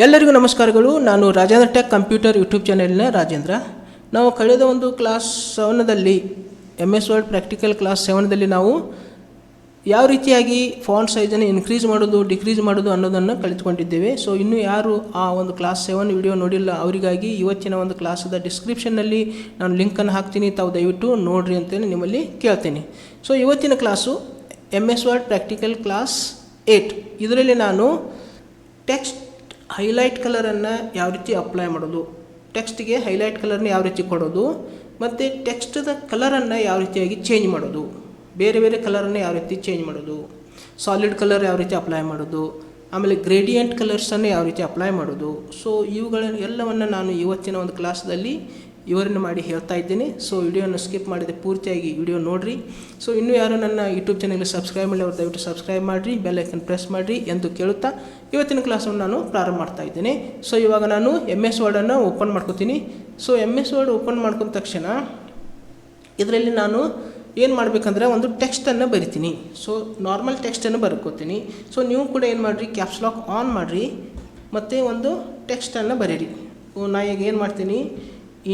ಎಲ್ಲರಿಗೂ ನಮಸ್ಕಾರಗಳು. ನಾನು ರಾಜೇಂದ್ರ ಟೆಕ್ ಕಂಪ್ಯೂಟರ್ ಯೂಟ್ಯೂಬ್ ಚಾನೆಲ್ನ ರಾಜೇಂದ್ರ. ನಾವು ಕಳೆದ ಒಂದು ಕ್ಲಾಸ್ 7ದಲ್ಲಿ MS ವರ್ಡ್ ಪ್ರಾಕ್ಟಿಕಲ್ ಕ್ಲಾಸ್ 7ದಲ್ಲಿ ನಾವು ಯಾವ ರೀತಿಯಾಗಿ ಫಾಂಟ್ ಸೈಜನ್ನು ಇನ್ಕ್ರೀಸ್ ಮಾಡೋದು ಡಿಕ್ರೀಸ್ ಮಾಡೋದು ಅನ್ನೋದನ್ನು ಕಲಿತ್ಕೊಂಡಿದ್ದೇವೆ. ಸೊ ಇನ್ನೂ ಯಾರು ಆ ಒಂದು ಕ್ಲಾಸ್ 7 ವಿಡಿಯೋ ನೋಡಿಲ್ಲ ಅವರಿಗಾಗಿ ಇವತ್ತಿನ ಒಂದು ಕ್ಲಾಸದ ಡಿಸ್ಕ್ರಿಪ್ಷನ್ನಲ್ಲಿ ನಾನು ಲಿಂಕನ್ನು ಹಾಕ್ತೀನಿ, ತಾವು ದಯವಿಟ್ಟು ನೋಡಿರಿ ಅಂತೇಳಿ ನಿಮ್ಮಲ್ಲಿ ಕೇಳ್ತೀನಿ. ಸೊ ಇವತ್ತಿನ class MS word practical class 8. ಇದರಲ್ಲಿ ನಾನು ಟೆಕ್ಸ್ಟ್ ಹೈಲೈಟ್ ಕಲರನ್ನು ಯಾವ ರೀತಿ ಅಪ್ಲೈ ಮಾಡೋದು, ಟೆಕ್ಸ್ಟ್ಗೆ ಹೈಲೈಟ್ ಕಲರ್ನ ಯಾವ ರೀತಿ ಕೊಡೋದು, ಮತ್ತು ಟೆಕ್ಸ್ಟದ ಕಲರನ್ನು ಯಾವ ರೀತಿಯಾಗಿ ಚೇಂಜ್ ಮಾಡೋದು, ಬೇರೆ ಬೇರೆ ಕಲರನ್ನು ಯಾವ ರೀತಿ ಚೇಂಜ್ ಮಾಡೋದು, ಸಾಲಿಡ್ ಕಲರ್ ಯಾವ ರೀತಿ ಅಪ್ಲೈ ಮಾಡೋದು, ಆಮೇಲೆ ಗ್ರೇಡಿಯಂಟ್ ಕಲರ್ಸನ್ನು ಯಾವ ರೀತಿ ಅಪ್ಲೈ ಮಾಡೋದು. ಸೊ ಇವುಗಳನ್ನು ಎಲ್ಲವನ್ನು ನಾನು ಇವತ್ತಿನ ಒಂದು ಕ್ಲಾಸ್ದಲ್ಲಿ ವಿವರಣೆ ಮಾಡಿ ಹೇಳ್ತಾ ಇದ್ದೀನಿ. ಸೊ ವಿಡಿಯೋನ ಸ್ಕಿಪ್ ಮಾಡಿದೆ ಪೂರ್ತಿಯಾಗಿ ವಿಡಿಯೋ ನೋಡಿರಿ. ಸೊ ಇನ್ನೂ ಯಾರು ನನ್ನ ಯೂಟ್ಯೂಬ್ ಚಾನಲ್ಗೆ ಸಬ್ಸ್ಕ್ರೈಬ್ ಮಾಡಿ ಅವ್ರು ದಯವಿಟ್ಟು ಸಬ್ಸ್ಕ್ರೈಬ್ ಮಾಡಿರಿ, ಬೆಲ್ ಐಕನ್ ಪ್ರೆಸ್ ಮಾಡಿರಿ ಎಂದು ಕೇಳುತ್ತಾ ಇವತ್ತಿನ ಕ್ಲಾಸನ್ನು ನಾನು ಪ್ರಾರಂಭ ಮಾಡ್ತಾ ಇದ್ದೀನಿ. ಸೊ ಇವಾಗ ನಾನು MS ವರ್ಡನ್ನು ಓಪನ್ ಮಾಡ್ಕೋತೀನಿ. ಸೊ MS ವರ್ಡ್ ಓಪನ್ ಮಾಡ್ಕೊಂಡ ತಕ್ಷಣ ಇದರಲ್ಲಿ ನಾನು ಏನು ಮಾಡಬೇಕಂದ್ರೆ ಒಂದು ಟೆಕ್ಸ್ಟನ್ನು ಬರಿತೀನಿ. ಸೊ ನಾರ್ಮಲ್ ಟೆಕ್ಸ್ಟನ್ನು ಬರ್ಕೋತೀನಿ. ಸೊ ನೀವು ಕೂಡ ಏನು ಮಾಡಿರಿ, ಕ್ಯಾಪ್ಸ್ ಲಾಕ್ ಆನ್ ಮಾಡಿರಿ ಮತ್ತು ಒಂದು ಟೆಕ್ಸ್ಟನ್ನು ಬರೀರಿ. ನಾ ಈಗ ಏನು ಮಾಡ್ತೀನಿ,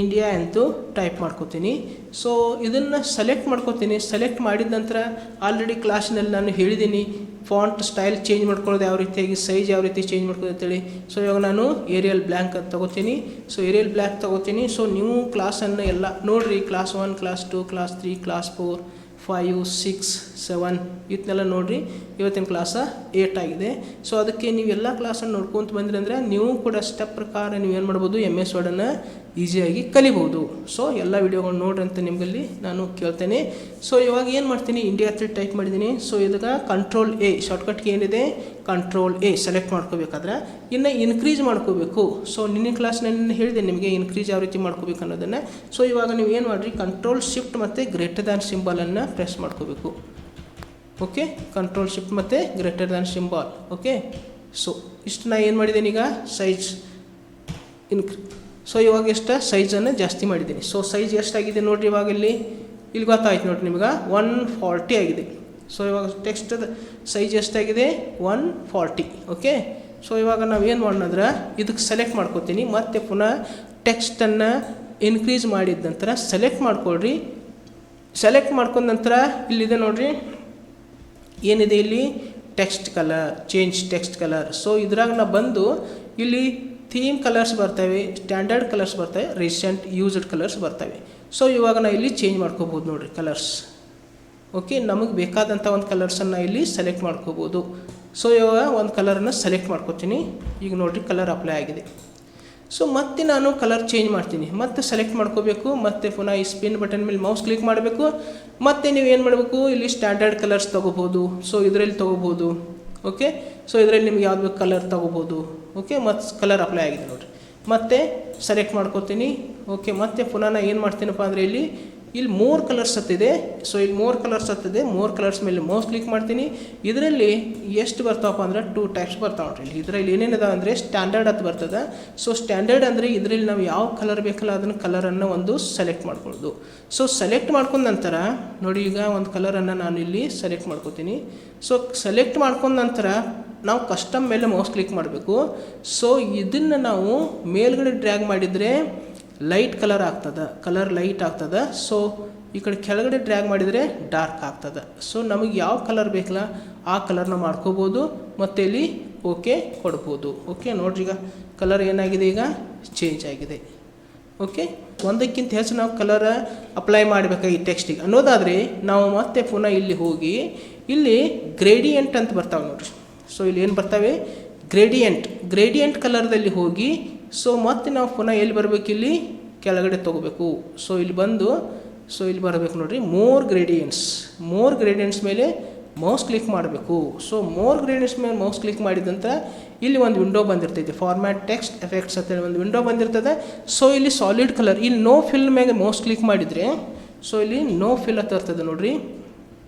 ಇಂಡಿಯಾ ಅಂತೂ ಟೈಪ್ ಮಾಡ್ಕೋತೀನಿ. ಸೊ ಇದನ್ನು ಸೆಲೆಕ್ಟ್ ಮಾಡ್ಕೋತೀನಿ. ಸೆಲೆಕ್ಟ್ ಮಾಡಿದ ನಂತರ ಆಲ್ರೆಡಿ ಕ್ಲಾಸಿನಲ್ಲಿ ನಾನು ಹೇಳಿದ್ದೀನಿ ಫಾಂಟ್ ಸ್ಟೈಲ್ ಚೇಂಜ್ ಮಾಡ್ಕೊಳ್ಳೋದು ಯಾವ ರೀತಿಯಾಗಿ, ಸೈಜ್ ಯಾವ ರೀತಿ ಚೇಂಜ್ ಮಾಡ್ಕೊಳ್ಳೋದು ಅಂತೇಳಿ. ಸೊ ಇವಾಗ ನಾನು ಏರಿಯಲ್ ಬ್ಲ್ಯಾಂಕ್ ಅಂತ ತೊಗೋತೀನಿ. ಸೊ ಏರಿಯಲ್ ಬ್ಲ್ಯಾಕ್ ತೊಗೋತೀನಿ. ಸೊ ನೀವು ಕ್ಲಾಸನ್ನು ಎಲ್ಲ ನೋಡಿರಿ, ಕ್ಲಾಸ್ 1, ಕ್ಲಾಸ್ 2, ಕ್ಲಾಸ್ 3, ಕ್ಲಾಸ್ 4, 5, 6, 7 ಇದನ್ನೆಲ್ಲ ನೋಡಿರಿ. ಇವತ್ತಿನ ಕ್ಲಾಸ 8 ಆಗಿದೆ. ಸೊ ಅದಕ್ಕೆ ನೀವೆಲ್ಲ ಕ್ಲಾಸನ್ನು ನೋಡ್ಕೊತ ಬಂದ್ರಿ ಅಂದರೆ ನೀವು ಕೂಡ ಸ್ಟೆಪ್ ಪ್ರಕಾರ ನೀವು ಏನು ಮಾಡ್ಬೋದು, MS ವರ್ಡನ್ನು ಈಸಿಯಾಗಿ ಕಲಿಬೋದು. ಸೊ ಎಲ್ಲ ವಿಡಿಯೋಗಳನ್ನ ನೋಡ್ರಿ ಅಂತ ನಿಮ್ಮಲ್ಲಿ ನಾನು ಕೇಳ್ತೇನೆ. ಸೊ ಇವಾಗ ಏನು ಮಾಡ್ತೀನಿ, ಇಂಡಿಯಾ ಅಂತ ಟೈಪ್ ಮಾಡಿದ್ದೀನಿ. ಸೊ ಇದಕ್ಕೆ ಕಂಟ್ರೋಲ್ A ಶಾರ್ಟ್ಕಟ್ಗೆ ಏನಿದೆ, ಕಂಟ್ರೋಲ್ A ಸೆಲೆಕ್ಟ್ ಮಾಡ್ಕೋಬೇಕಾದ್ರೆ ಇನ್ನು ಇನ್ಕ್ರೀಸ್ ಮಾಡ್ಕೋಬೇಕು. ಸೊ ನಿನ್ನೆ ಕ್ಲಾಸ್ನಲ್ಲಿ ಹೇಳಿದೆ ನಿಮಗೆ ಇನ್ಕ್ರೀಸ್ ಯಾವ ರೀತಿ ಮಾಡ್ಕೋಬೇಕು ಅನ್ನೋದನ್ನು. ಸೊ ಇವಾಗ ನೀವು ಏನು ಮಾಡಿರಿ, ಕಂಟ್ರೋಲ್ ಶಿಫ್ಟ್ ಮತ್ತು ಗ್ರೇಟರ್ ದ್ಯಾನ್ ಸಿಂಬಲನ್ನು ಪ್ರೆಸ್ ಮಾಡ್ಕೋಬೇಕು. ಓಕೆ, ಕಂಟ್ರೋಲ್ ಶಿಫ್ಟ್ ಮತ್ತು greater than symbol. Okay, so ಇಷ್ಟು ನಾ ಏನು ಮಾಡಿದ್ದೀನಿ ಈಗ ಸೈಜ್ ಸೊ ಇವಾಗ ಎಷ್ಟು ಸೈಜನ್ನು ಜಾಸ್ತಿ ಮಾಡಿದ್ದೀನಿ. ಸೊ ಸೈಜ್ ಎಷ್ಟಾಗಿದೆ ನೋಡಿರಿ, ಇವಾಗ ಇಲ್ಲಿ ಗೊತ್ತಾಯ್ತು ನೋಡಿರಿ ನಿಮ್ಗೆ 140 ಆಗಿದೆ. ಸೊ ಇವಾಗ ಟೆಕ್ಸ್ಟದ ಸೈಜ್ ಎಷ್ಟಾಗಿದೆ, 140. ಓಕೆ, ಸೊ ಇವಾಗ ನಾವು ಏನು ಮಾಡೋಣ, ಇದಕ್ಕೆ ಸೆಲೆಕ್ಟ್ ಮಾಡ್ಕೋತೀನಿ. ಮತ್ತು ಪುನಃ ಟೆಕ್ಸ್ಟನ್ನು ಇನ್ಕ್ರೀಸ್ ಮಾಡಿದ ನಂತರ ಸೆಲೆಕ್ಟ್ ಮಾಡ್ಕೊಳ್ರಿ. ಸೆಲೆಕ್ಟ್ ಮಾಡ್ಕೊಂಡ ನಂತರ ಇಲ್ಲಿದೆ ನೋಡಿರಿ, ಏನಿದೆ ಇಲ್ಲಿ text colour, change text colour. So ಇದ್ರಾಗ ನಾವು ಬಂದು ಇಲ್ಲಿ ಥೀಮ್ ಕಲರ್ಸ್ ಬರ್ತವೆ, ಸ್ಟ್ಯಾಂಡರ್ಡ್ ಕಲರ್ಸ್ ಬರ್ತವೆ, ರೀಸೆಂಟ್ ಯೂಸ್ಡ್ ಕಲರ್ಸ್ ಬರ್ತವೆ. ಸೊ ಇವಾಗ ನಾವು ಇಲ್ಲಿ ಚೇಂಜ್ ಮಾಡ್ಕೋಬೋದು ನೋಡಿರಿ ಕಲರ್ಸ್. ಓಕೆ, ನಮಗೆ ಬೇಕಾದಂಥ ಒಂದು ಕಲರ್ಸನ್ನು ಇಲ್ಲಿ ಸೆಲೆಕ್ಟ್ ಮಾಡ್ಕೋಬೋದು. ಸೊ ಇವಾಗ ಒಂದು ಕಲರನ್ನು ಸೆಲೆಕ್ಟ್ ಮಾಡ್ಕೋತೀನಿ. ಈಗ ನೋಡಿರಿ ಕಲರ್ ಅಪ್ಲೈ ಆಗಿದೆ. ಸೊ ಮತ್ತೆ ನಾನು ಕಲರ್ ಚೇಂಜ್ ಮಾಡ್ತೀನಿ, ಮತ್ತೆ ಸೆಲೆಕ್ಟ್ ಮಾಡ್ಕೋಬೇಕು, ಮತ್ತು ಪುನಃ ಈ ಸ್ಪಿನ್ ಬಟನ್ ಮೇಲೆ ಮೌಸ್ ಕ್ಲಿಕ್ ಮಾಡಬೇಕು. ಮತ್ತು ನೀವು ಏನು ಮಾಡಬೇಕು, ಇಲ್ಲಿ ಸ್ಟ್ಯಾಂಡರ್ಡ್ ಕಲರ್ಸ್ ತೊಗೋಬೋದು. ಸೊ ಇದರಲ್ಲಿ ತೊಗೋಬೋದು. ಓಕೆ, ಸೊ ಇದರಲ್ಲಿ ನಿಮ್ಗೆ ಯಾವ್ದು ಬೇಕು ಕಲರ್ ತೊಗೋಬೋದು. ಓಕೆ, ಮತ್ತು ಕಲರ್ ಅಪ್ಲೈ ಆಗಿದೆ ನೋಡಿರಿ. ಮತ್ತೆ ಸೆಲೆಕ್ಟ್ ಮಾಡ್ಕೋತೀನಿ. ಓಕೆ, ಮತ್ತೆ ಪುನಃ ನಾನು ಏನು ಮಾಡ್ತೀನಪ್ಪ ಅಂದರೆ ಇಲ್ಲಿ 3 ಕಲರ್ಸ್ ಹತ್ತಿದೆ. ಸೊ ಇಲ್ಲಿ 3 ಕಲರ್ಸ್ ಹತ್ತಿದೆ. 3 ಕಲರ್ಸ್ ಮೇಲೆ ಮೌಸ್ ಕ್ಲಿಕ್ ಮಾಡ್ತೀನಿ. ಇದರಲ್ಲಿ ಎಷ್ಟು ಬರ್ತಾವಪ್ಪ ಅಂದ್ರೆ 2 ಟೈಪ್ಸ್ ಬರ್ತಾವೆ ನೋಡ್ರಿ. ಇದರಲ್ಲಿ ಏನೇನಿದೆ ಅಂದರೆ ಸ್ಟ್ಯಾಂಡರ್ಡ್ ಅಂತ ಬರ್ತದೆ. ಸೊ ಸ್ಟ್ಯಾಂಡರ್ಡ್ ಅಂದರೆ ಇದರಲ್ಲಿ ನಾವು ಯಾವ ಕಲರ್ ಬೇಕಲ್ಲ ಅದನ್ನು ಕಲರನ್ನು ಒಂದು ಸೆಲೆಕ್ಟ್ ಮಾಡ್ಕೊಳ್ಳೋದು. ಸೊ ಸೆಲೆಕ್ಟ್ ಮಾಡ್ಕೊಂಡ ನಂತರ ನೋಡಿ, ಈಗ ಒಂದು ಕಲರನ್ನು ನಾನು ಇಲ್ಲಿ ಸೆಲೆಕ್ಟ್ ಮಾಡ್ಕೋತೀನಿ. ಸೊ ಸೆಲೆಕ್ಟ್ ಮಾಡ್ಕೊಂಡ ನಂತರ ನಾವು ಕಸ್ಟಮ್ ಮೇಲೆ ಮೌಸ್ ಕ್ಲಿಕ್ ಮಾಡಬೇಕು. ಸೊ ಇದನ್ನು ನಾವು ಮೇಲ್ಗಡೆ ಡ್ರ್ಯಾಗ್ ಮಾಡಿದರೆ ಲೈಟ್ ಕಲರ್ ಆಗ್ತದೆ, ಕಲರ್ ಲೈಟ್ ಆಗ್ತದೆ. ಸೊ ಈ ಕಡೆ ಕೆಳಗಡೆ ಡ್ರ್ಯಾಗ್ ಮಾಡಿದರೆ ಡಾರ್ಕ್ ಆಗ್ತದೆ. ಸೊ ನಮಗೆ ಯಾವ ಕಲರ್ ಬೇಕಲ್ಲ ಆ ಕಲರ್ನ ಮಾಡ್ಕೋಬೋದು ಮತ್ತು ಇಲ್ಲಿ ಓಕೆ ಕೊಡ್ಬೋದು. ಓಕೆ, ನೋಡ್ರಿ ಈಗ ಕಲರ್ ಏನಾಗಿದೆ, ಈಗ ಚೇಂಜ್ ಆಗಿದೆ. ಓಕೆ, ಒಂದಕ್ಕಿಂತ ಹೆಚ್ಚು ನಾವು ಕಲರ್ ಅಪ್ಲೈ ಮಾಡಬೇಕಾ ಈ ಟೆಕ್ಸ್ಟಿಗೆ ಅನ್ನೋದಾದರೆ ನಾವು ಮತ್ತೆ ಪುನಃ ಇಲ್ಲಿ ಹೋಗಿ ಇಲ್ಲಿ ಗ್ರೇಡಿಯಂಟ್ ಅಂತ ಬರ್ತಾವೆ ನೋಡ್ರಿ. ಸೊ ಇಲ್ಲಿ ಏನು ಬರ್ತವೆ, ಗ್ರೇಡಿಯಂಟ್ ಕಲರ್ದಲ್ಲಿ ಹೋಗಿ ಸೊ ಮತ್ತೆ ನಾವು ಪುನಃ ಎಲ್ಲಿ ಬರಬೇಕು, ಇಲ್ಲಿ ಕೆಳಗಡೆ ತೊಗೋಬೇಕು. ಸೊ ಇಲ್ಲಿ ಬಂದು ಸೊ ಇಲ್ಲಿ ಬರಬೇಕು ನೋಡಿರಿ, ಮೋರ್ ಗ್ರೇಡಿಯಂಟ್ಸ್ ಮೇಲೆ ಮೌಸ್ ಕ್ಲಿಕ್ ಮಾಡಬೇಕು. ಸೊ ಮೋರ್ ಗ್ರೇಡಿಯಂಟ್ಸ್ ಮೇಲೆ ಮೌಸ್ ಕ್ಲಿಕ್ ಮಾಡಿದಂಥ ಇಲ್ಲಿ ಒಂದು ವಿಂಡೋ ಬಂದಿರ್ತೈತೆ, ಫಾರ್ಮ್ಯಾಟ್ ಟೆಕ್ಸ್ಟ್ ಎಫೆಕ್ಟ್ಸ್ ಅಂತೇಳಿ ಒಂದು ವಿಂಡೋ ಬಂದಿರ್ತದೆ. ಸೊ ಇಲ್ಲಿ ಸಾಲಿಡ್ ಕಲರ್, ಇಲ್ಲಿ ನೋ ಫಿಲ್ ಮೇಲೆ ಮೌಸ್ ಕ್ಲಿಕ್ ಮಾಡಿದರೆ ಸೊ ಇಲ್ಲಿ ನೋ ಫಿಲ್ ಅಂತ ಇರ್ತದೆ ನೋಡಿರಿ.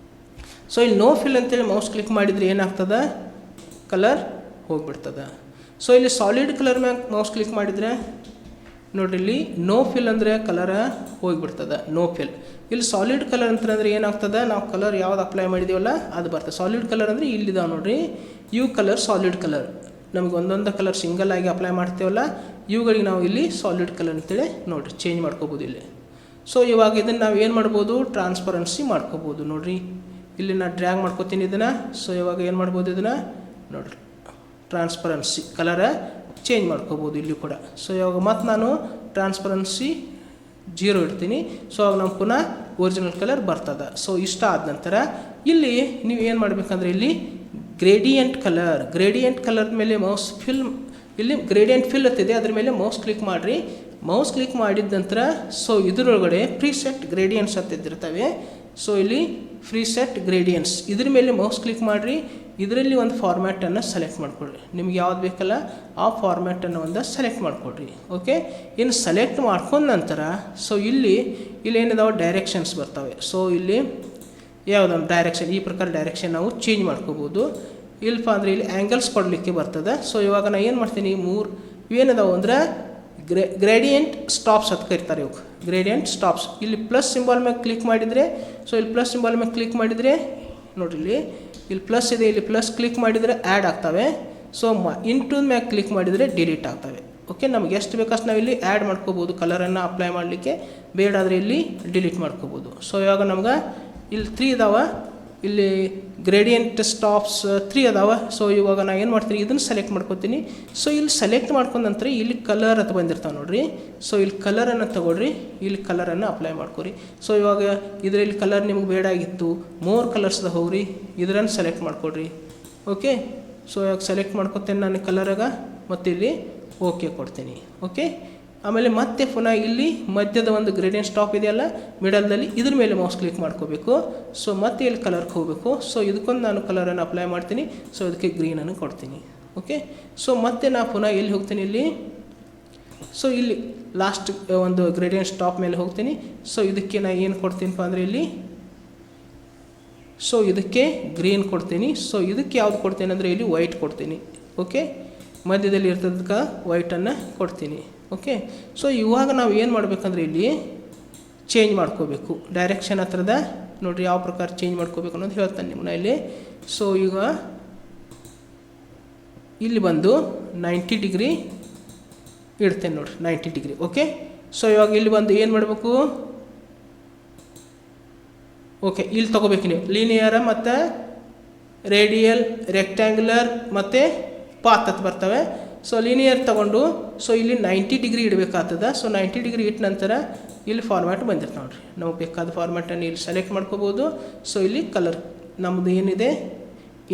ಸೊ ಇಲ್ಲಿ ನೋ ಫಿಲ್ ಅಂತೇಳಿ ಮೌಸ್ ಕ್ಲಿಕ್ ಮಾಡಿದರೆ ಏನಾಗ್ತದೆ, ಕಲರ್ ಹೋಗ್ಬಿಡ್ತದೆ. ಸೊ ಇಲ್ಲಿ ಸಾಲಿಡ್ ಕಲರ್ ಮ್ಯಾಗ ಮೌಸ್ ಕ್ಲಿಕ್ ಮಾಡಿದರೆ ನೋಡಿರಿ, ಇಲ್ಲಿ ನೋ ಫಿಲ್ ಅಂದರೆ ಕಲರ ಹೋಗಿಬಿಡ್ತದೆ, ನೋ ಫಿಲ್. ಇಲ್ಲಿ ಸಾಲಿಡ್ ಕಲರ್ ಅಂತಂದರೆ ಏನಾಗ್ತದೆ, ನಾವು ಕಲರ್ ಯಾವ್ದು ಅಪ್ಲೈ ಮಾಡಿದ್ದೀವಲ್ಲ ಅದು ಬರ್ತದೆ. ಸಾಲಿಡ್ ಕಲರ್ ಅಂದರೆ ಇಲ್ಲಿದಾವೆ ನೋಡಿರಿ, ಯು ಕಲರ್ ಸಾಲಿಡ್ ಕಲರ್. ನಮಗೆ ಒಂದೊಂದು ಕಲರ್ ಸಿಂಗಲ್ ಆಗಿ ಅಪ್ಲೈ ಮಾಡ್ತೇವಲ್ಲ, ಇವುಗಳಿಗೆ ನಾವು ಇಲ್ಲಿ ಸಾಲಿಡ್ ಕಲರ್ ಅಂತೇಳಿ ನೋಡಿರಿ ಚೇಂಜ್ ಮಾಡ್ಕೋಬೋದು ಇಲ್ಲಿ. ಸೊ ಇವಾಗ ಇದನ್ನು ನಾವು ಏನು ಮಾಡ್ಬೋದು, ಟ್ರಾನ್ಸ್ಪರೆನ್ಸಿ ಮಾಡ್ಕೋಬೋದು. ನೋಡಿರಿ ಇಲ್ಲಿ ನಾನು ಡ್ರ್ಯಾಗ್ ಮಾಡ್ಕೋತೀನಿ ಇದನ್ನು. ಸೊ ಇವಾಗ ಏನು ಮಾಡ್ಬೋದು, ಇದನ್ನು ನೋಡಿರಿ ಟ್ರಾನ್ಸ್ಪರೆನ್ಸಿ ಕಲರ ಚೇಂಜ್ ಮಾಡ್ಕೋಬೋದು ಇಲ್ಲಿ ಕೂಡ. ಸೊ ಇವಾಗ ಮತ್ತು ನಾನು ಟ್ರಾನ್ಸ್ಪರೆನ್ಸಿ 0 ಇಡ್ತೀನಿ. ಸೊ ಅವಾಗ ನಾವು ಪುನಃ ಒರಿಜಿನಲ್ ಕಲರ್ ಬರ್ತದೆ. ಸೊ ಇಷ್ಟ ಆದ ನಂತರ ಇಲ್ಲಿ ನೀವು ಏನು ಮಾಡಬೇಕಂದ್ರೆ ಇಲ್ಲಿ ಗ್ರೇಡಿಯಂಟ್ ಕಲರ್ ಮೇಲೆ ಮೌಸ್ ಇಲ್ಲಿ ಗ್ರೇಡಿಯಂಟ್ ಫಿಲ್ ಅಂತಿದೆ, ಅದ್ರ ಮೇಲೆ ಮೌಸ್ ಕ್ಲಿಕ್ ಮಾಡಿರಿ. ಮೌಸ್ ಕ್ಲಿಕ್ ಮಾಡಿದ ನಂತರ ಸೊ ಇದರೊಳಗಡೆ ಪ್ರೀಸೆಟ್ ಗ್ರೇಡಿಯಂಟ್ಸ್ ಅಂತಿರ್ತವೆ. ಸೊ ಇಲ್ಲಿ ಪ್ರೀಸೆಟ್ ಗ್ರೇಡಿಯಂಟ್ಸ್ ಇದ್ರ ಮೇಲೆ ಮೌಸ್ ಕ್ಲಿಕ್ ಮಾಡಿರಿ. ಇದರಲ್ಲಿ ಒಂದು ಫಾರ್ಮ್ಯಾಟನ್ನು ಸೆಲೆಕ್ಟ್ ಮಾಡ್ಕೊಳ್ರಿ. ನಿಮ್ಗೆ ಯಾವ್ದು ಬೇಕಲ್ಲ ಆ ಫಾರ್ಮ್ಯಾಟನ್ನು ಒಂದು ಸೆಲೆಕ್ಟ್ ಮಾಡ್ಕೊಳ್ರಿ. ಓಕೆ, ಇನ್ನು ಸೆಲೆಕ್ಟ್ ಮಾಡ್ಕೊಂಡ ನಂತರ ಸೊ ಇಲ್ಲಿ ಏನಿದಾವೆ ಡೈರೆಕ್ಷನ್ಸ್ ಬರ್ತವೆ. ಸೊ ಇಲ್ಲಿ ಯಾವುದೊಂದು ಡೈರೆಕ್ಷನ್, ಈ ಪ್ರಕಾರ ಡೈರೆಕ್ಷನ್ ನಾವು ಚೇಂಜ್ ಮಾಡ್ಕೋಬೋದು. ಇಲ್ಲಪ್ಪ ಅಂದರೆ ಇಲ್ಲಿ ಆ್ಯಂಗಲ್ಸ್ ಕೊಡಲಿಕ್ಕೆ ಬರ್ತದೆ. ಸೊ ಇವಾಗ ನಾನು ಏನು ಮಾಡ್ತೀನಿ, 3 ಏನಿದಾವೆ ಅಂದ್ರೆ ಗ್ರೇಡಿಯಂಟ್ ಸ್ಟಾಪ್ಸ್ ಅಂತ ಕರಿತಾರೆ. ಇವಾಗ ಗ್ರೇಡಿಯಂಟ್ ಸ್ಟಾಪ್ಸ್ ಇಲ್ಲಿ ಪ್ಲಸ್ ಸಿಂಬಲ್ ಮೇಲೆ ಕ್ಲಿಕ್ ಮಾಡಿದರೆ, ಸೊ ಇಲ್ಲಿ ಪ್ಲಸ್ ಸಿಂಬಲ್ ಮೇಲೆ ಕ್ಲಿಕ್ ಮಾಡಿದರೆ ನೋಡಿರಿ ಇಲ್ಲಿ ಪ್ಲಸ್ ಇದೆ, ಇಲ್ಲಿ ಪ್ಲಸ್ ಕ್ಲಿಕ್ ಮಾಡಿದರೆ ಆ್ಯಡ್ ಆಗ್ತವೆ. ಸೊ ಇಂಟು ಮ್ಯಾಗ ಕ್ಲಿಕ್ ಮಾಡಿದರೆ ಡಿಲೀಟ್ ಆಗ್ತವೆ. ಓಕೆ, ನಮಗೆ ಎಷ್ಟು ಬೇಕಷ್ಟು ನಾವು ಇಲ್ಲಿ ಆ್ಯಡ್ ಮಾಡ್ಕೋಬೋದು ಕಲರನ್ನು ಅಪ್ಲೈ ಮಾಡಲಿಕ್ಕೆ, ಬೇಡಾದರೆ ಇಲ್ಲಿ ಡಿಲೀಟ್ ಮಾಡ್ಕೋಬೋದು. ಸೊ ಇವಾಗ ನಮ್ಗೆ ಇಲ್ಲಿ 3 ಇದಾವೆ, ಇಲ್ಲಿ ಗ್ರೇಡಿಯಂಟ್ ಸ್ಟಾಪ್ಸ್ 3 ಅದಾವೆ. ಸೊ ಇವಾಗ ನಾನು ಏನು ಮಾಡ್ತೀನಿ, ಇದನ್ನು ಸೆಲೆಕ್ಟ್ ಮಾಡ್ಕೊತೀನಿ. ಸೊ ಇಲ್ಲಿ ಸೆಲೆಕ್ಟ್ ಮಾಡ್ಕೊಂಡ ನಂತರ ಇಲ್ಲಿ ಕಲರ್ ಅಂತ ಬಂದಿರ್ತಾವೆ ನೋಡಿರಿ. ಸೊ ಇಲ್ಲಿ ಕಲರನ್ನು ತೊಗೊಳ್ರಿ, ಇಲ್ಲಿ ಕಲರನ್ನು ಅಪ್ಲೈ ಮಾಡ್ಕೊರಿ. ಸೊ ಇವಾಗ ಇದರಲ್ಲಿ ಕಲರ್ ನಿಮ್ಗೆ ಬೇಡ ಆಗಿತ್ತು, ಮೋರ್ ಕಲರ್ಸ್ದ ಹೋಗ್ರಿ, ಇದರನ್ನು ಸೆಲೆಕ್ಟ್ ಮಾಡ್ಕೊಡ್ರಿ. ಓಕೆ, ಸೊ ಇವಾಗ ಸೆಲೆಕ್ಟ್ ಮಾಡ್ಕೊತೇನೆ ನಾನು ಕಲರಾಗ, ಮತ್ತು ಇಲ್ಲಿ ಓಕೆ ಕೊಡ್ತೀನಿ. ಓಕೆ, ಆಮೇಲೆ ಮತ್ತೆ ಪುನಃ ಇಲ್ಲಿ ಮಧ್ಯದ ಒಂದು ಗ್ರೇಡಿಯಂಟ್ ಸ್ಟಾಪ್ ಇದೆಯಲ್ಲ ಮಿಡಲ್ದಲ್ಲಿ, ಇದ್ರ ಮೇಲೆ ಮೌಸ್ ಕ್ಲಿಕ್ ಮಾಡ್ಕೋಬೇಕು. ಸೊ ಮತ್ತೆ ಇಲ್ಲಿ ಕಲರ್ಗೆ ಹೋಗಬೇಕು. ಸೊ ಇದಕ್ಕೊಂದು ನಾನು ಕಲರನ್ನು ಅಪ್ಲೈ ಮಾಡ್ತೀನಿ. ಸೊ ಇದಕ್ಕೆ ಗ್ರೀನನ್ನು ಕೊಡ್ತೀನಿ. ಓಕೆ, ಸೊ ಮತ್ತೆ ನಾನು ಪುನಃ ಎಲ್ಲಿ ಹೋಗ್ತೀನಿ, ಇಲ್ಲಿ ಸೊ ಇಲ್ಲಿ ಲಾಸ್ಟ್ ಒಂದು ಗ್ರೇಡಿಯಂಟ್ ಸ್ಟಾಪ್ ಮೇಲೆ ಹೋಗ್ತೀನಿ. ಸೊ ಇದಕ್ಕೆ ನಾನು ಏನು ಕೊಡ್ತೀನಪ್ಪ ಅಂದರೆ ಇಲ್ಲಿ ಸೊ ಇದಕ್ಕೆ ಗ್ರೀನ್ ಕೊಡ್ತೀನಿ. ಸೊ ಇದಕ್ಕೆ ಯಾವ್ದು ಕೊಡ್ತೀನಿ ಅಂದರೆ ಇಲ್ಲಿ ವೈಟ್ ಕೊಡ್ತೀನಿ. ಓಕೆ, ಮಧ್ಯದಲ್ಲಿ ಇರ್ತದಕ್ಕೆ ವೈಟನ್ನು ಕೊಡ್ತೀನಿ. ಓಕೆ, ಸೊ ಇವಾಗ ನಾವು ಏನು ಮಾಡಬೇಕಂದ್ರೆ ಇಲ್ಲಿ ಚೇಂಜ್ ಮಾಡ್ಕೋಬೇಕು ಡೈರೆಕ್ಷನ್ ಹತ್ರದ. ನೋಡಿರಿ ಯಾವ ಪ್ರಕಾರ ಚೇಂಜ್ ಮಾಡ್ಕೋಬೇಕು ಅನ್ನೋದು ಹೇಳ್ತಾನೆ ನಿಮ್ಮನ್ನ ಇಲ್ಲಿ. ಸೊ ಈಗ ಇಲ್ಲಿ ಬಂದು 90 ಡಿಗ್ರಿ ಇಡ್ತೇನೆ ನೋಡಿರಿ, 90 ಡಿಗ್ರಿ. ಓಕೆ, ಸೊ ಇವಾಗ ಇಲ್ಲಿ ಬಂದು ಏನು ಮಾಡಬೇಕು, ಓಕೆ ಇಲ್ಲಿ ತೊಗೋಬೇಕು ನೀವು ಲೀನಿಯರ ಮತ್ತು ರೇಡಿಯಲ್, ರೆಕ್ಟ್ಯಾಂಗ್ಯುಲರ್ ಮತ್ತು ಪಾತ್ ಅಂತ ಬರ್ತವೆ. ಸೊ ಲೀನಿಯರ್ ತೊಗೊಂಡು ಸೊ ಇಲ್ಲಿ 90 ಡಿಗ್ರಿ ಇಡಬೇಕಾಗ್ತದೆ. ಸೊ 90 ಡಿಗ್ರಿ ಇಟ್ಟ ನಂತರ ಇಲ್ಲಿ ಫಾರ್ಮ್ಯಾಟ್ ಬಂದಿರ್ತಾವೆ ನೋಡಿರಿ, ನಮಗೆ ಬೇಕಾದ ಫಾರ್ಮ್ಯಾಟನ್ನು ಇಲ್ಲಿ ಸೆಲೆಕ್ಟ್ ಮಾಡ್ಕೋಬೋದು. ಸೊ ಇಲ್ಲಿ ಕಲರ್ ನಮ್ಮದು ಏನಿದೆ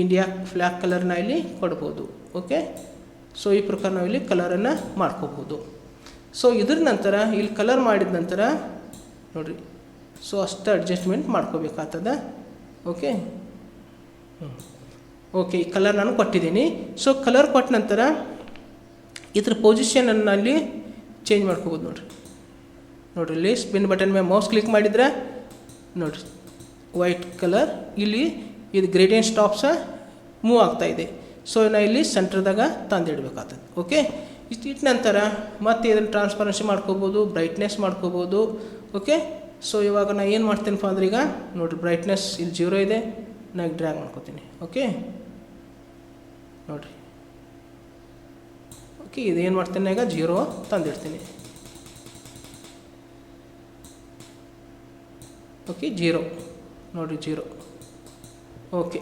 ಇಂಡಿಯಾ ಫ್ಲ್ಯಾಗ್ ಕಲರ್ನ ಇಲ್ಲಿ ಕೊಡ್ಬೋದು. ಓಕೆ, ಸೊ ಈ ಪ್ರಕಾರ ನಾವು ಇಲ್ಲಿ ಕಲರನ್ನು ಮಾಡ್ಕೋಬೋದು. ಸೊ ಇದ್ರ ನಂತರ ಇಲ್ಲಿ ಕಲರ್ ಮಾಡಿದ ನಂತರ ನೋಡಿರಿ ಸೊ ಅಷ್ಟು ಅಡ್ಜಸ್ಟ್ಮೆಂಟ್ ಮಾಡ್ಕೋಬೇಕಾಗ್ತದೆ. ಓಕೆ, ಓಕೆ ಈ ಕಲರ್ ನಾನು ಕೊಟ್ಟಿದ್ದೀನಿ. ಸೊ ಕಲರ್ ಕೊಟ್ಟ ನಂತರ ಇದ್ರ ಪೊಸಿಷನನ್ನು ಅಲ್ಲಿ ಚೇಂಜ್ ಮಾಡ್ಕೋಬೋದು. ನೋಡಿರಿ ಇಲ್ಲಿ ಸ್ಪಿನ್ ಬಟನ್ ಮೇಲೆ ಮೌಸ್ ಕ್ಲಿಕ್ ಮಾಡಿದರೆ ನೋಡಿರಿ ವೈಟ್ ಕಲರ್ ಇಲ್ಲಿ ಇದು ಗ್ರೇಡಿಯಂಟ್ ಸ್ಟಾಪ್ಸ ಮೂವ್ ಆಗ್ತಾಯಿದೆ. ಸೊ ನಾನು ಇಲ್ಲಿ ಸೆಂಟ್ರದಾಗ ತಂದಿಡಬೇಕಾಗ್ತದೆ. ಓಕೆ, ಇಷ್ಟ ನಂತರ ಮತ್ತೆ ಇದನ್ನು ಟ್ರಾನ್ಸ್ಪರೆನ್ಸಿ ಮಾಡ್ಕೋಬೋದು, ಬ್ರೈಟ್ನೆಸ್ ಮಾಡ್ಕೋಬೋದು. ಓಕೆ, ಸೊ ಇವಾಗ ನಾನು ಏನು ಮಾಡ್ತೀನಪ್ಪ ಅಂದ್ರೆ ಈಗ ನೋಡಿರಿ ಬ್ರೈಟ್ನೆಸ್ ಇಲ್ಲಿ 0 ಇದೆ, ನಾನು ಡ್ರ್ಯಾಗ್ ಮಾಡ್ಕೋತೀನಿ. ಓಕೆ, ನೋಡಿರಿ ಓಕೆ ಇದೇನು ಮಾಡ್ತೀನಿ ಈಗ 0 ತಂದಿಡ್ತೀನಿ. ಓಕೆ 0 ನೋಡಿರಿ 0. ಓಕೆ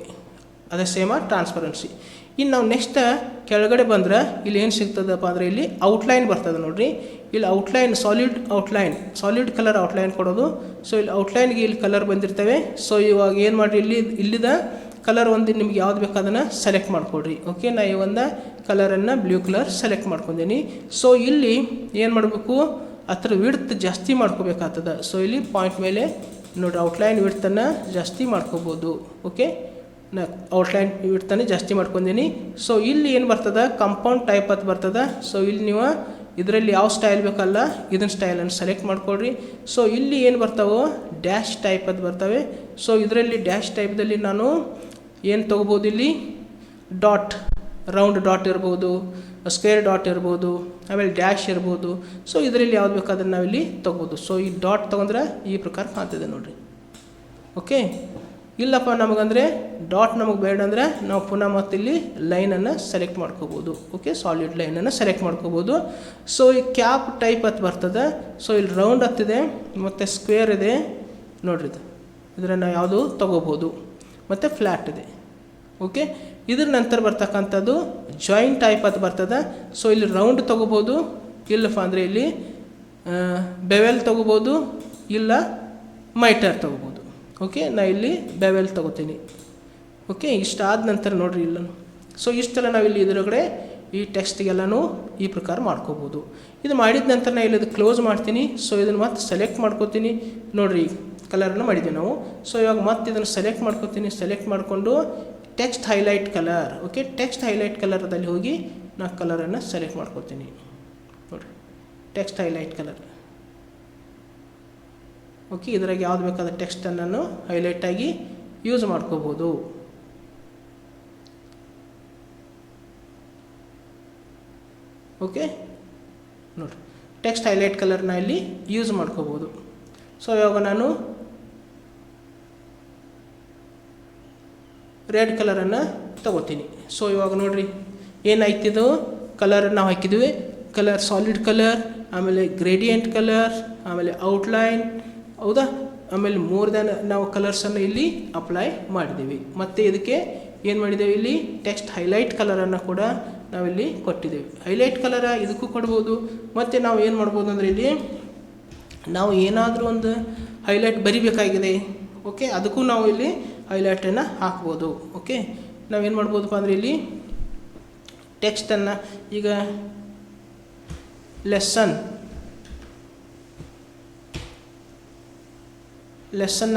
ಅದೇ ಸೇಮ ಟ್ರಾನ್ಸ್ಪರೆನ್ಸಿ. ಇನ್ನು ನಾವು ನೆಕ್ಸ್ಟ್ ಕೆಳಗಡೆ ಬಂದ್ರೆ ಇಲ್ಲಿ ಏನು ಸಿಗ್ತದಪ್ಪ ಅಂದರೆ ಇಲ್ಲಿ ಔಟ್ಲೈನ್ ಬರ್ತದೆ ನೋಡಿರಿ. ಇಲ್ಲಿ ಔಟ್ಲೈನ್ ಸಾಲಿಡ್ ಕಲರ್ ಔಟ್ಲೈನ್ ಕೊಡೋದು. ಸೊ ಇಲ್ಲಿ ಔಟ್ಲೈನ್ಗೆ ಇಲ್ಲಿ ಕಲರ್ ಬಂದಿರ್ತವೆ. ಸೊ ಇವಾಗ ಏನು ಮಾಡಿರಿ ಇಲ್ಲಿದ ಕಲರ್ ಒಂದು ನಿಮ್ಗೆ ಯಾವ್ದು ಬೇಕು ಅದನ್ನು ಸೆಲೆಕ್ಟ್ ಮಾಡ್ಕೊಡ್ರಿ. ಓಕೆ, ನಾ ಈ ಒಂದು ಕಲರನ್ನು ಬ್ಲೂ ಕಲರ್ ಸೆಲೆಕ್ಟ್ ಮಾಡ್ಕೊಂಡೀನಿ. ಸೊ ಇಲ್ಲಿ ಏನು ಮಾಡಬೇಕು, ಅದ್ರ ವಿಡ್ತ್ ಜಾಸ್ತಿ ಮಾಡ್ಕೋಬೇಕಾಗ್ತದೆ. ಸೊ ಇಲ್ಲಿ ಪಾಯಿಂಟ್ ಮೇಲೆ ನೋಡಿರಿ ಔಟ್ಲೈನ್ ವಿಡ್ತನ್ನು ಜಾಸ್ತಿ ಮಾಡ್ಕೋಬೋದು. ಓಕೆ, ನಾ ಔಟ್ಲೈನ್ ವಿಡ್ತನ್ನು ಜಾಸ್ತಿ ಮಾಡ್ಕೊಂಡೀನಿ. ಸೊ ಇಲ್ಲಿ ಏನು ಬರ್ತದೆ, ಕಂಪೌಂಡ್ ಟೈಪ್ ಅಂತ ಬರ್ತದೆ. ಸೊ ಇಲ್ಲಿ ನೀವು ಇದರಲ್ಲಿ ಯಾವ ಸ್ಟೈಲ್ ಬೇಕಲ್ಲ ಇದನ್ನ ಸ್ಟೈಲನ್ನು ಸೆಲೆಕ್ಟ್ ಮಾಡ್ಕೊಳ್ರಿ. ಸೊ ಇಲ್ಲಿ ಏನು ಬರ್ತಾವೋ ಡ್ಯಾಶ್ ಟೈಪ್ ಅಂತ ಬರ್ತವೆ. ಸೊ ಇದರಲ್ಲಿ ಡ್ಯಾಶ್ ಟೈಪ್ದಲ್ಲಿ ನಾನು ಏನು ತೊಗೋಬೋದು, ಇಲ್ಲಿ ಡಾಟ್, ರೌಂಡ್ ಡಾಟ್ ಇರ್ಬೋದು, ಸ್ಕ್ವೇರ್ ಡಾಟ್ ಇರ್ಬೋದು, ಆಮೇಲೆ ಡ್ಯಾಶ್ ಇರ್ಬೋದು. ಸೊ ಇದರಲ್ಲಿ ಯಾವ್ದು ಬೇಕು ಅದನ್ನು ನಾವಿಲ್ಲಿ ತೊಗೋಬೋದು. ಸೊ ಈ ಡಾಟ್ ತೊಗೊಂಡ್ರೆ ಈ ಪ್ರಕಾರ ಕಾಣ್ತಿದೆ ನೋಡಿರಿ. ಓಕೆ, ಇಲ್ಲಪ್ಪ ನಮಗಂದರೆ ಡಾಟ್ ನಮಗೆ ಬೇಡ ಅಂದರೆ ನಾವು ಪುನಃ ಮತ್ತೆ ಇಲ್ಲಿ ಲೈನನ್ನು ಸೆಲೆಕ್ಟ್ ಮಾಡ್ಕೋಬೋದು. ಓಕೆ, ಸಾಲಿಡ್ ಲೈನನ್ನು ಸೆಲೆಕ್ಟ್ ಮಾಡ್ಕೋಬೋದು. ಸೊ ಈ ಕ್ಯಾಪ್ ಟೈಪ್ ಅಂತ ಬರ್ತದೆ. ಸೊ ಇಲ್ಲಿ ರೌಂಡ್ ಹತ್ತಿದೆ ಮತ್ತು ಸ್ಕ್ವೇರ್ ಇದೆ ನೋಡ್ರಿ, ಇದನ್ನು ಯಾವುದು ತೊಗೋಬೋದು, ಮತ್ತು ಫ್ಲ್ಯಾಟ್ ಇದೆ. ಓಕೆ, ಇದ್ರ ನಂತರ ಬರ್ತಕ್ಕಂಥದ್ದು ಜಾಯಿಂಟ್ ಟೈಪ್ ಅಂತ ಬರ್ತದೆ. ಸೊ ಇಲ್ಲಿ ರೌಂಡ್ ತೊಗೋಬೋದು, ಇಲ್ಲಪ್ಪ ಅಂದರೆ ಇಲ್ಲಿ ಬೆವೆಲ್ ತೊಗೋಬೋದು, ಇಲ್ಲ ಮೈಟರ್ ತೊಗೋಬೋದು. ಓಕೆ, ನಾ ಇಲ್ಲಿ ಬೆವೆಲ್ ತೊಗೋತೀನಿ. ಓಕೆ, ಇಷ್ಟ ಆದ ನಂತರ ನೋಡಿರಿ ಇಲ್ಲ. ಸೊ ಇಷ್ಟೆಲ್ಲ ನಾವಿಲ್ಲಿ ಇದರೊಳಗಡೆ ಈ ಟೆಕ್ಸ್ಟಿಗೆಲ್ಲನೂ ಈ ಪ್ರಕಾರ ಮಾಡ್ಕೋಬೋದು. ಇದು ಮಾಡಿದ ನಂತರ ನಾನು ಇಲ್ಲಿ ಕ್ಲೋಸ್ ಮಾಡ್ತೀನಿ. ಸೊ ಇದನ್ನು ಮತ್ತೆ ಸೆಲೆಕ್ಟ್ ಮಾಡ್ಕೋತೀನಿ. ನೋಡಿರಿ ಕಲರನ್ನು ಮಾಡಿದ್ದೀವಿ ನಾವು. ಸೊ ಇವಾಗ ಮತ್ತೆ ಇದನ್ನು ಸೆಲೆಕ್ಟ್ ಮಾಡ್ಕೋತೀನಿ. ಸೆಲೆಕ್ಟ್ ಮಾಡಿಕೊಂಡು text highlight colour. Okay, text highlight ಕಲರ್ದಲ್ಲಿ ಹೋಗಿ ನಾನು ಕಲರನ್ನು ಸೆಲೆಕ್ಟ್ ಮಾಡ್ಕೋತೀನಿ. ನೋಡಿರಿ, ಟೆಕ್ಸ್ಟ್ ಹೈಲೈಟ್ ಕಲರ್. ಓಕೆ, ಇದ್ರಾಗ ಯಾವ್ದು ಬೇಕಾದ ಟೆಕ್ಸ್ಟನ್ನು ನಾನು ಹೈಲೈಟಾಗಿ ಯೂಸ್ ಮಾಡ್ಕೋಬೋದು. ಓಕೆ, ನೋಡಿರಿ ಟೆಕ್ಸ್ಟ್ ಹೈಲೈಟ್ ಕಲರ್ನ ಇಲ್ಲಿ ಯೂಸ್ ಮಾಡ್ಕೋಬೋದು. ಸೊ ಇವಾಗ ನಾನು ರೆಡ್ ಕಲರನ್ನು ತಗೋತೀನಿ. ಸೊ ಇವಾಗ ನೋಡಿರಿ ಏನಾಯ್ತಿದು, ಕಲರನ್ನು ನಾವು ಹಾಕಿದ್ವಿ. ಕಲರ್ ಸಾಲಿಡ್ ಕಲರ್, ಆಮೇಲೆ ಗ್ರೇಡಿಯಂಟ್ ಕಲರ್, ಆಮೇಲೆ ಔಟ್ಲೈನ್, ಹೌದಾ, ಆಮೇಲೆ ಮೋರ್ ದ್ಯಾನ್ ನಾವು ಕಲರ್ಸನ್ನು ಇಲ್ಲಿ ಅಪ್ಲೈ ಮಾಡಿದ್ದೀವಿ. ಮತ್ತು ಇದಕ್ಕೆ ಏನು ಮಾಡಿದ್ದೇವೆ, ಇಲ್ಲಿ ಟೆಕ್ಸ್ಟ್ ಹೈಲೈಟ್ ಕಲರನ್ನು ಕೂಡ ನಾವಿಲ್ಲಿ ಕೊಟ್ಟಿದ್ದೇವೆ. ಹೈಲೈಟ್ ಕಲರ ಇದಕ್ಕೂ ಕೊಡ್ಬೋದು. ಮತ್ತು ನಾವು ಏನು ಮಾಡ್ಬೋದು ಅಂದರೆ ಇಲ್ಲಿ ನಾವು ಏನಾದರೂ ಒಂದು ಹೈಲೈಟ್ ಬರಿಬೇಕಾಗಿದೆ. ಓಕೆ, ಅದಕ್ಕೂ ನಾವು ಇಲ್ಲಿ ಹೈಲೈಟನ್ನು ಹಾಕ್ಬೋದು. ಓಕೆ, ನಾವೇನು ಮಾಡ್ಬೋದಪ್ಪ ಅಂದರೆ ಇಲ್ಲಿ ಟೆಕ್ಸ್ಟನ್ನು ಈಗ ಲೆಸನ್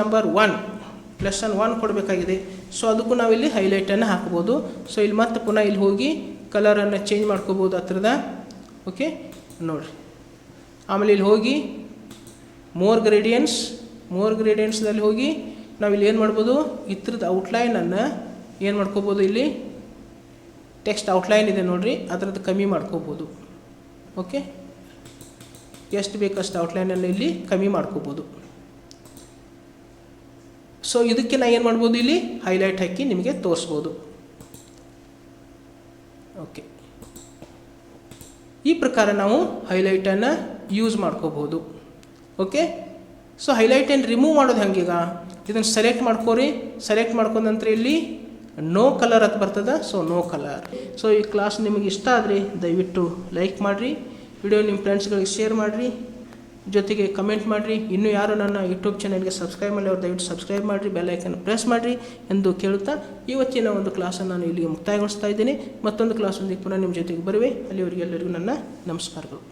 ನಂಬರ್ 1 ಕೊಡಬೇಕಾಗಿದೆ. ಸೊ ಅದಕ್ಕೂ ನಾವಿಲ್ಲಿ ಹೈಲೈಟನ್ನು ಹಾಕ್ಬೋದು. ಸೊ ಇಲ್ಲಿ ಮತ್ತೆ ಪುನಃ ಇಲ್ಲಿ ಹೋಗಿ ಕಲರನ್ನು ಚೇಂಜ್ ಮಾಡ್ಕೋಬೋದು ಹತ್ರದ. ಓಕೆ, ನೋಡಿರಿ, ಆಮೇಲೆ ಇಲ್ಲಿ ಹೋಗಿ ಮೋರ್ ಗ್ರೇಡಿಯಂಟ್ಸ್ದಲ್ಲಿ ಹೋಗಿ ನಾವಿಲ್ಲಿ ಏನು ಮಾಡ್ಬೋದು, ಇದ್ರದ್ದು ಔಟ್ಲೈನನ್ನು ಏನು ಮಾಡ್ಕೋಬೋದು, ಇಲ್ಲಿ ಟೆಕ್ಸ್ಟ್ ಔಟ್ಲೈನ್ ಇದೆ ನೋಡಿರಿ, ಅದರದ್ದು ಕಮ್ಮಿ ಮಾಡ್ಕೋಬೋದು. ಓಕೆ, ಎಷ್ಟು ಬೇಕಷ್ಟು ಔಟ್ಲೈನನ್ನು ಇಲ್ಲಿ ಕಮ್ಮಿ ಮಾಡ್ಕೋಬೋದು. ಸೊ ಇದಕ್ಕೆ ನಾನು ಏನು ಮಾಡ್ಬೋದು, ಇಲ್ಲಿ ಹೈಲೈಟ್ ಹಾಕಿ ನಿಮಗೆ ತೋರಿಸ್ಬೋದು. ಓಕೆ, ಈ ಪ್ರಕಾರ ನಾವು ಹೈಲೈಟನ್ನು ಯೂಸ್ ಮಾಡ್ಕೋಬೋದು. ಓಕೆ, ಸೊ ಹೈಲೈಟನ್ನು ರಿಮೂವ್ ಮಾಡೋದು ಹೆಂಗೀಗ, ಇದನ್ನು ಸೆಲೆಕ್ಟ್ ಮಾಡ್ಕೋರಿ. ಸೆಲೆಕ್ಟ್ ಮಾಡ್ಕೊಂಡ ನಂತರ ಇಲ್ಲಿ ನೋ ಕಲರ್ ಅಂತ ಬರ್ತದೆ. So no colour. ಸೊ ಈ ಕ್ಲಾಸ್ ನಿಮಗೆ ಇಷ್ಟ ಆದರೆ ದಯವಿಟ್ಟು ಲೈಕ್ ಮಾಡಿರಿ, ವಿಡಿಯೋ ನಿಮ್ಮ ಫ್ರೆಂಡ್ಸ್ಗಳಿಗೆ ಶೇರ್ ಮಾಡಿರಿ, ಜೊತೆಗೆ ಕಮೆಂಟ್ ಮಾಡಿರಿ. ಇನ್ನೂ ಯಾರು ನನ್ನ ಯೂಟ್ಯೂಬ್ ಚಾನಲ್ಗೆ ಸಬ್ಸ್ಕ್ರೈಬ್ ಮಾಡಿ ಅವ್ರು ದಯವಿಟ್ಟು ಸಬ್ಸ್ಕ್ರೈಬ್ ಮಾಡಿರಿ, ಬೆಲ್ ಐಕನ್ ಪ್ರೆಸ್ ಮಾಡಿರಿ ಎಂದು ಕೇಳುತ್ತಾ ಇವತ್ತಿನ ಒಂದು ಕ್ಲಾಸನ್ನು ನಾನು ಇಲ್ಲಿಗೆ ಮುಕ್ತಾಯಗೊಳಿಸ್ತಾ ಇದ್ದೀನಿ. ಮತ್ತೊಂದು ಕ್ಲಾಸೊಂದಿಗೆ ಪುನಃ ನಿಮ್ಮ ಜೊತೆಗೆ ಬರುವೆ. ಅಲ್ಲಿವರೆಗೆ ಎಲ್ಲರಿಗೂ ನನ್ನ ನಮಸ್ಕಾರಗಳು.